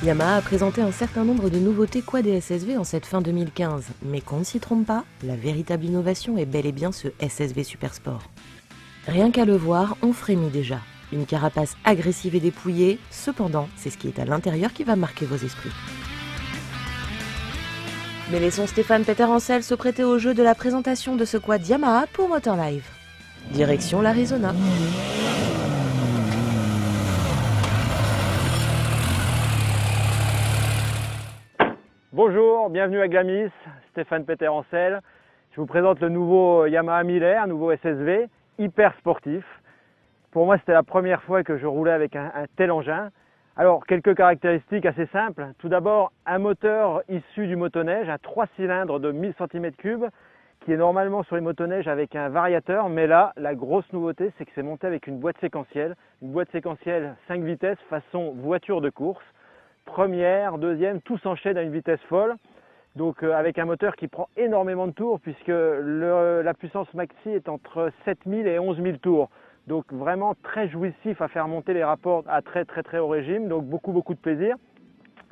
Yamaha a présenté un certain nombre de nouveautés quad et SSV en cette fin 2015, mais qu'on ne s'y trompe pas, la véritable innovation est bel et bien ce SSV Super Sport. Rien qu'à le voir, on frémit déjà. Une carapace agressive et dépouillée, cependant, c'est ce qui est à l'intérieur qui va marquer vos esprits. Mais laissons Stéphane Peter-Ancel se prêter au jeu de la présentation de ce quad Yamaha pour Motor Live. Direction l'Arizona. Bonjour, bienvenue à Glamis, Stéphane Peter-Ancel. Je vous présente le nouveau Yamaha Miller, un nouveau SSV, hyper sportif. Pour moi, c'était la première fois que je roulais avec un tel engin. Alors, quelques caractéristiques assez simples. Tout d'abord, un moteur issu du motoneige à 3 cylindres de 1000 cm3, qui est normalement sur les motoneiges avec un variateur. Mais là, la grosse nouveauté, c'est que c'est monté avec une boîte séquentielle. Une boîte séquentielle 5 vitesses façon voiture de course. Première, deuxième, tout s'enchaîne à une vitesse folle. Donc avec un moteur qui prend énormément de tours puisque la puissance maxi est entre 7000 et 11 000 tours. Donc vraiment très jouissif à faire monter les rapports à très haut régime. Donc beaucoup de plaisir.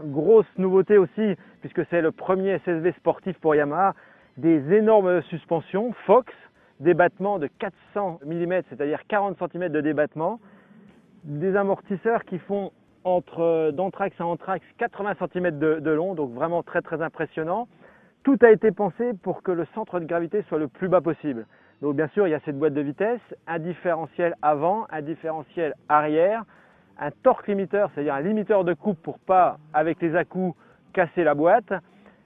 Grosse nouveauté aussi, puisque c'est le premier SSV sportif pour Yamaha, des énormes suspensions Fox, débattement de 400 mm, c'est-à-dire 40 cm de débattement. Des amortisseurs qui font d'anthrax à anthrax 80 cm de long, donc vraiment très impressionnant. Tout a été pensé pour que le centre de gravité soit le plus bas possible. Donc bien sûr, il y a cette boîte de vitesse, un différentiel avant, un différentiel arrière, un torque limiteur, c'est-à-dire un limiteur de coupe pour pas, avec les à-coups, casser la boîte.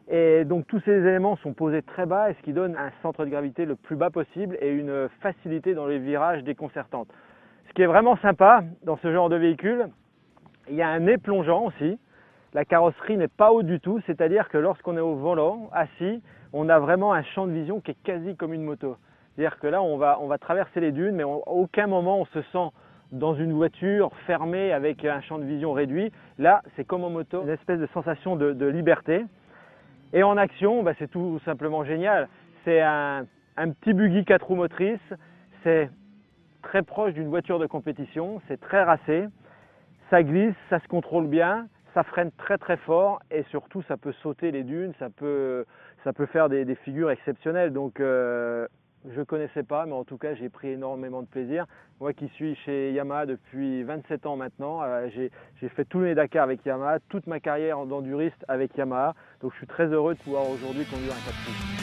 Et donc tous ces éléments sont posés très bas, et ce qui donne un centre de gravité le plus bas possible et une facilité dans les virages déconcertantes. Ce qui est vraiment sympa dans ce genre de véhicule, il y a un nez plongeant aussi. La carrosserie n'est pas haute du tout, c'est-à-dire que lorsqu'on est au volant, assis, on a vraiment un champ de vision qui est quasi comme une moto. C'est-à-dire que là, on va traverser les dunes, mais à aucun moment on se sent dans une voiture fermée avec un champ de vision réduit. Là, c'est comme en moto, une espèce de sensation de liberté. Et en action, c'est tout simplement génial. C'est un petit buggy 4 roues motrices, c'est très proche d'une voiture de compétition, c'est très racé. Ça glisse, ça se contrôle bien, ça freine très fort et surtout ça peut sauter les dunes, ça peut faire des figures exceptionnelles. Donc je ne connaissais pas, mais en tout cas j'ai pris énormément de plaisir. Moi qui suis chez Yamaha depuis 27 ans maintenant, j'ai fait tous les Dakar avec Yamaha, toute ma carrière d'enduriste avec Yamaha. Donc je suis très heureux de pouvoir aujourd'hui conduire un 4 roues.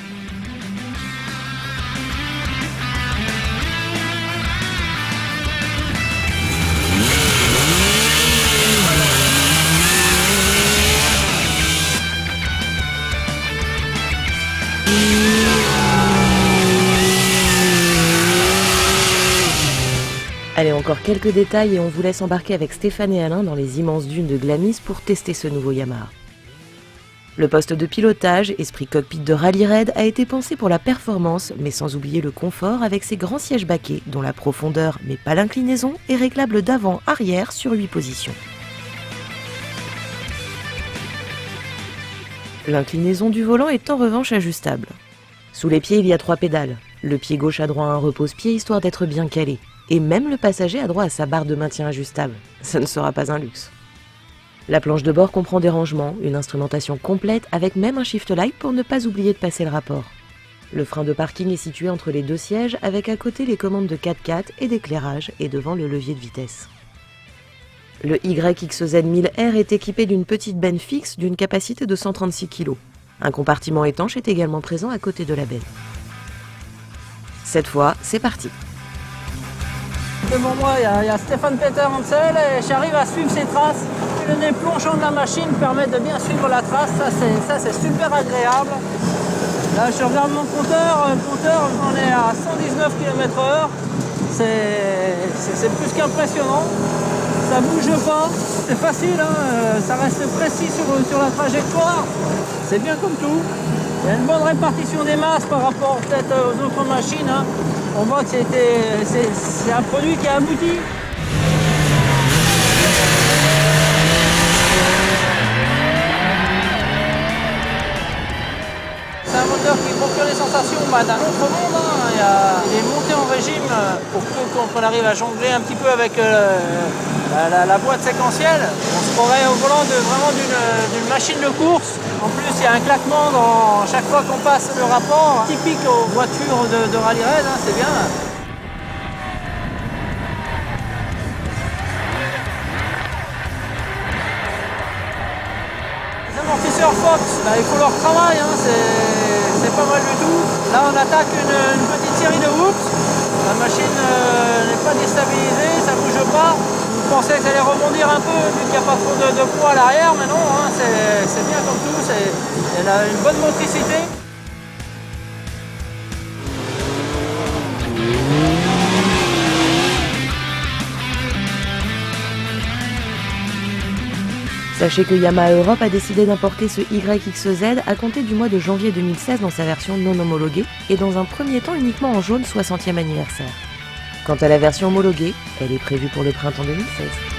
Allez, encore quelques détails et on vous laisse embarquer avec Stéphane et Alain dans les immenses dunes de Glamis pour tester ce nouveau Yamaha. Le poste de pilotage, esprit cockpit de rallye raid, a été pensé pour la performance, mais sans oublier le confort avec ses grands sièges baquets, dont la profondeur, mais pas l'inclinaison, est réglable d'avant-arrière sur 8 positions. L'inclinaison du volant est en revanche ajustable. Sous les pieds, il y a 3 pédales. Le pied gauche a droit à un repose-pied histoire d'être bien calé. Et même le passager a droit à sa barre de maintien ajustable. Ça ne sera pas un luxe. La planche de bord comprend des rangements, une instrumentation complète avec même un shift light pour ne pas oublier de passer le rapport. Le frein de parking est situé entre les 2 sièges avec à côté les commandes de 4x4 et d'éclairage et devant le levier de vitesse. Le YXZ1000R est équipé d'une petite benne fixe d'une capacité de 136 kg. Un compartiment étanche est également présent à côté de la benne. Cette fois, c'est parti. Devant moi, il y a Stéphane Peter-Ancel et j'arrive à suivre ses traces. Le nez plongeant de la machine permet de bien suivre la trace, ça c'est super agréable. Là je regarde mon compteur, on est à 119 km/h. C'est plus qu'impressionnant. Ça bouge pas, c'est facile, ça reste précis sur la trajectoire. C'est bien comme tout. Il y a une bonne répartition des masses par rapport peut-être aux autres machines. On voit que c'est un produit qui est abouti. C'est un moteur qui procure des sensations d'un autre monde. Il y a des montées en régime pour qu'on arrive à jongler un petit peu avec la boîte séquentielle. On se croirait au volant vraiment d'une machine de course. En plus, il y a un claquement dans chaque fois qu'on passe le rapport, typique aux voitures de rallye raid, hein, c'est bien. Les amortisseurs Fox, il faut leur travail, hein, c'est pas mal du tout. Là, on attaque une petite série de whoops. La machine n'est pas déstabilisée, ça bouge pas. Je pensais que ça allait rebondir un peu vu qu'il n'y a pas trop de poids à l'arrière, mais non, hein, c'est bien comme tout, elle a une bonne motricité. Sachez que Yamaha Europe a décidé d'importer ce YXZ à compter du mois de janvier 2016 dans sa version non homologuée et dans un premier temps uniquement en jaune 60e anniversaire. Quant à la version homologuée, elle est prévue pour le printemps 2016.